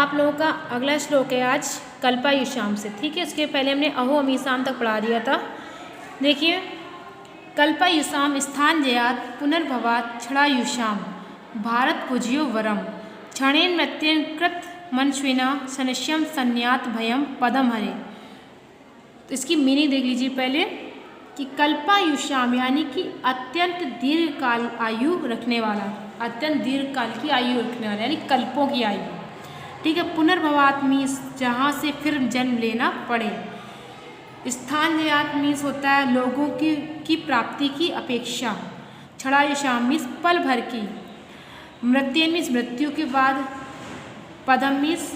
आप लोगों का अगला श्लोक है आज कल्पायुषाम से। ठीक है, उसके पहले हमने अहो अमीसाम तक पढ़ा दिया था। देखिए, कल्पायुषाम स्थान जयात पुनर्भवात क्षणायुषाम भारत पूज्यो वरम क्षणेन मृत्येन कृत मनस्विना सनश्यम संन्यात भयम पदम हरे। तो इसकी मीनिंग देख लीजिए पहले कि कल्पायुषाम यानी कि अत्यंत दीर्घ काल आयु रखने वाला, अत्यंत दीर्घ काल की आयु रखने वाला यानी कल्पों की आयु। ठीक है, पुनर्भवात मीन्स जहाँ से फिर जन्म लेना पड़े। स्थान जयात मीन्स होता है लोगों की प्राप्ति की अपेक्षा। क्षणायुषाम मीन्स पल भर की। मृत्यु मीन्स मृत्यु के बाद। पदम मीन्स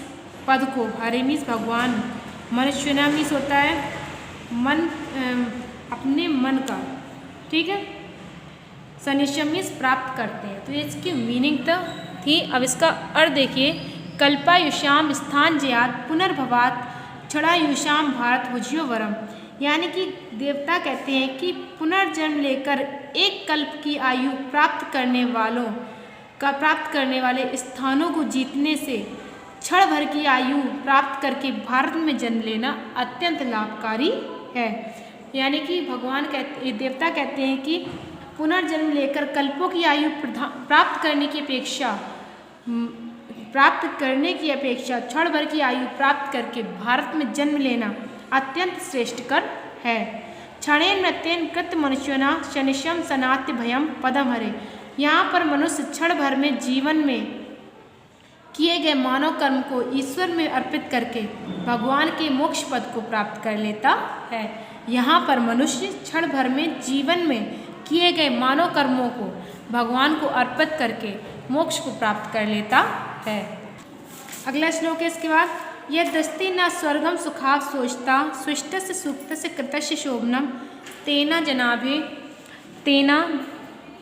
पद को। हरे मीन्स भगवान। मनुष्यना मीन्स होता है मन, अपने मन का। ठीक है, सनिश्चय मीन्स प्राप्त करते हैं। तो इसकी मीनिंग तो थी। अब इसका अर्थ देखिए, कल्पायुषाम स्थान जयात पुनर्भवात क्षणायुषाम भारत भुज्यो वरम, यानी कि देवता कहते हैं कि पुनर्जन्म लेकर एक कल्प की आयु प्राप्त करने वाले स्थानों को जीतने से क्षण भर की आयु प्राप्त करके भारत में जन्म लेना अत्यंत लाभकारी है। यानी कि देवता कहते हैं कि पुनर्जन्म लेकर कल्पों की आयु प्राप्त करने की अपेक्षा क्षण भर की आयु प्राप्त करके भारत में जन्म लेना अत्यंत श्रेष्ठकर है। क्षणेन मृत्येन कृत मनुष्यना शनिश्यम सनात्य भयम पदम हरे। यहाँ पर मनुष्य क्षण भर में जीवन में किए गए मानव कर्म को ईश्वर में अर्पित करके भगवान के मोक्ष पद को प्राप्त कर लेता है। यहाँ पर मनुष्य क्षण भर में जीवन में किए गए मानव कर्मों को भगवान को अर्पित करके मोक्ष को प्राप्त कर लेता है। अगला श्लोक है इसके बाद, यद्दस्ति न स्वर्गम सुखा सोचता स्विष्टस्य सूक्तस्य कृतस्य शोभनम तेना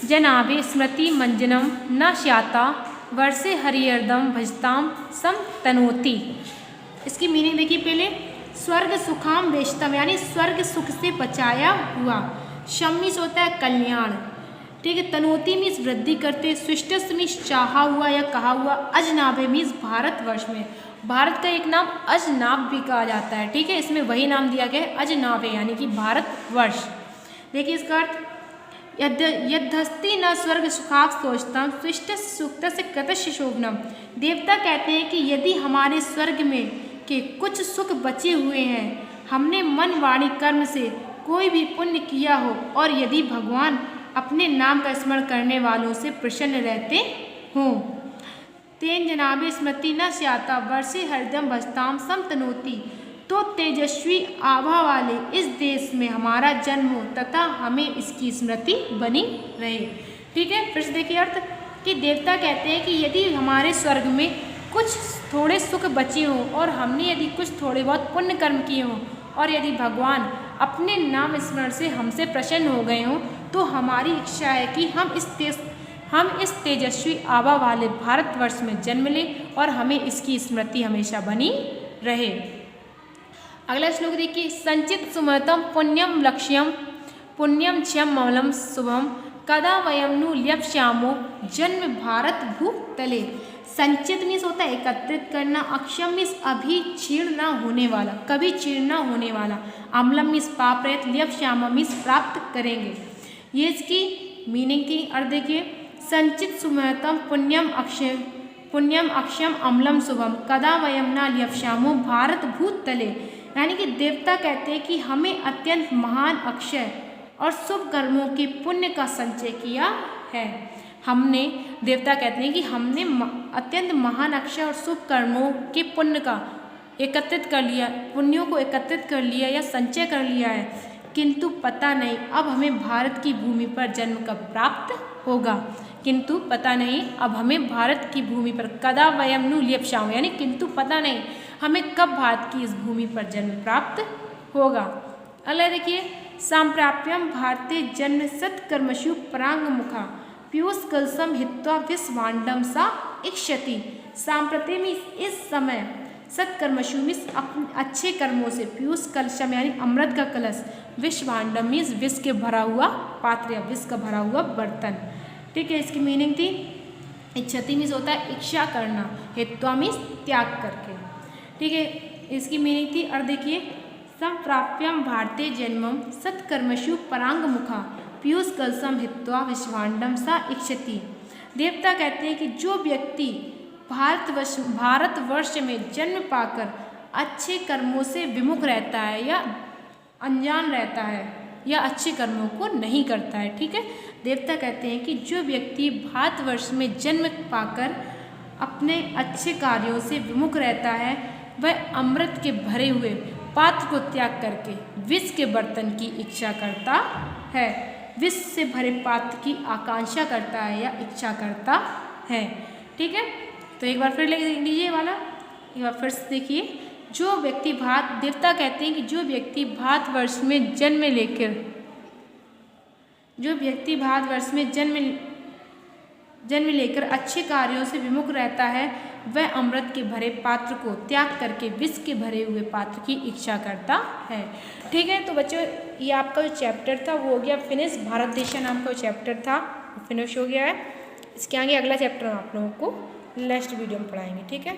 जनाभे स्मृति मंजनम न स्याता वर्षे हरियर्दम भजताम सम तनोति। इसकी मीनिंग देखिए पहले, स्वर्ग सुखाम वेशतम यानी स्वर्ग सुख से बचाया हुआ। शम मीन्स होता है कल्याण। ठीक है, तनोति मीन्स वृद्धि करते। स्विष्टस मीन्स चाहा हुआ या कहा हुआ। अजनाभे मीन्स भारतवर्ष में। भारत का एक नाम अजनाभ भी कहा जाता है। ठीक है, इसमें वही नाम दिया गया है अजनाभे यानी कि भारतवर्ष। देखिए इसका अर्थ, यद्दस्ति न स्वर्ग सुखाव सोचतम स्विष्ट सूक्त से कृतस्य शोभनम। देवता कहते हैं कि यदि हमारे स्वर्ग में के कुछ सुख बचे हुए हैं, हमने मन वाणी कर्म से कोई भी पुण्य किया हो और यदि भगवान अपने नाम का स्मरण करने वालों से प्रसन्न रहते हों, तेन जनाबे स्मृति न स्याता वर्षे हरदम भजताम समतनोति, तो तेजस्वी आभा वाले इस देश में हमारा जन्म हो तथा हमें इसकी स्मृति बनी रहे। ठीक है, फिर से देखिए अर्थ कि देवता कहते हैं कि यदि हमारे स्वर्ग में कुछ थोड़े सुख बचे हों और हमने यदि कुछ थोड़े बहुत पुण्य कर्म किए हों और यदि भगवान अपने नाम स्मरण से हमसे प्रसन्न हो गए हों, तो हमारी इच्छा है कि हम इस तेजस्वी आभा वाले भारतवर्ष में जन्म लें और हमें इसकी स्मृति हमेशा बनी रहे। अगला श्लोक देखिए, संचित सुमतम पुण्यम लक्ष्यम पुण्यम क्षम मौलम शुभम कदा वयम नु ल्यप्स्यामो जन्म भारत भूतले। संचित मीन्स होता है एकत्रित करना। अक्षम मीन्स अभी क्षीण न होने वाला, कभी क्षीण न होने वाला। अम्लम मीन्स पाप रहित। ल्यप्स्याम मीन्स प्राप्त करेंगे। ये इसकी मीनिंग थी। और देखिए, संचित सुमतम पुण्यम अक्षयम अम्लम शुभम कदा वयम न ल्यप्स्यामो भारत भूतले, यानी कि देवता कहते हैं कि हमें अत्यंत महान अक्षय और शुभ कर्मों के पुण्य का संचय किया है। देवता कहते हैं कि हमने अत्यंत महान अक्षय और शुभ कर्मों के पुण्यों को एकत्रित कर लिया या संचय कर लिया है, किंतु पता नहीं अब हमें भारत की भूमि पर जन्म कब प्राप्त होगा। किंतु पता नहीं अब हमें भारत की भूमि पर कदा वयम नु ल्यप्स्यामो, यानी किंतु पता नहीं हमें कब भारत की इस भूमि पर जन्म प्राप्त होगा। अगला देखिए, सांप्राप्यम भारते जन्म सत्कर्मशु परांग मुखा पीयूष कलशम हित्वा विश्वांडम सा इक्षति। सांप्रति में इस समय सत्कर्मशु मीन्स अच्छे कर्मों से, पीयूष कलशम यानी अमृत का कलश, विश्वांडम मीन्स विष के भरा हुआ पात्र या विष का भरा हुआ बर्तन। ठीक है, इसकी मीनिंग थी इच्छति मीन्स होता है इच्छा करना, हित्वा मीन्स त्याग करके। ठीक है, इसकी मीनिंग थी। और देखिए, संप्राप्यम भारतीय जन्मम सत्कर्मशु परांग मुखा पीयूष कलसम हित्वा विश्वांडम सा इच्छति। देवता कहते हैं कि जो व्यक्ति भारतवर्ष में जन्म पाकर अच्छे कर्मों से विमुख रहता है या अनजान रहता है या अच्छे कर्मों को नहीं करता है, ठीक है, देवता कहते हैं कि जो व्यक्ति भारतवर्ष में जन्म पाकर अपने अच्छे कार्यों से विमुख रहता है वह अमृत के भरे हुए पात्र को त्याग करके विष के बर्तन की इच्छा करता है, विष से भरे पात्र की आकांक्षा करता है या इच्छा करता है। ठीक है, तो एक बार फिर लिख लीजिए वाला, एक बार फिर से देखिए। जो व्यक्ति देवता कहते हैं कि जो व्यक्ति भारतवर्ष में जन्म लेकर अच्छे कार्यों से विमुख रहता है वह अमृत के भरे पात्र को त्याग करके विष के भरे हुए पात्र की इच्छा करता है। ठीक है, तो बच्चों ये आपका जो चैप्टर था वो हो गया फिनिश। भारत देश नाम का जो चैप्टर था वो फिनिश हो गया है। इसके आगे अगला चैप्टर हम आप लोगों को नेक्स्ट वीडियो में पढ़ाएंगे। ठीक है।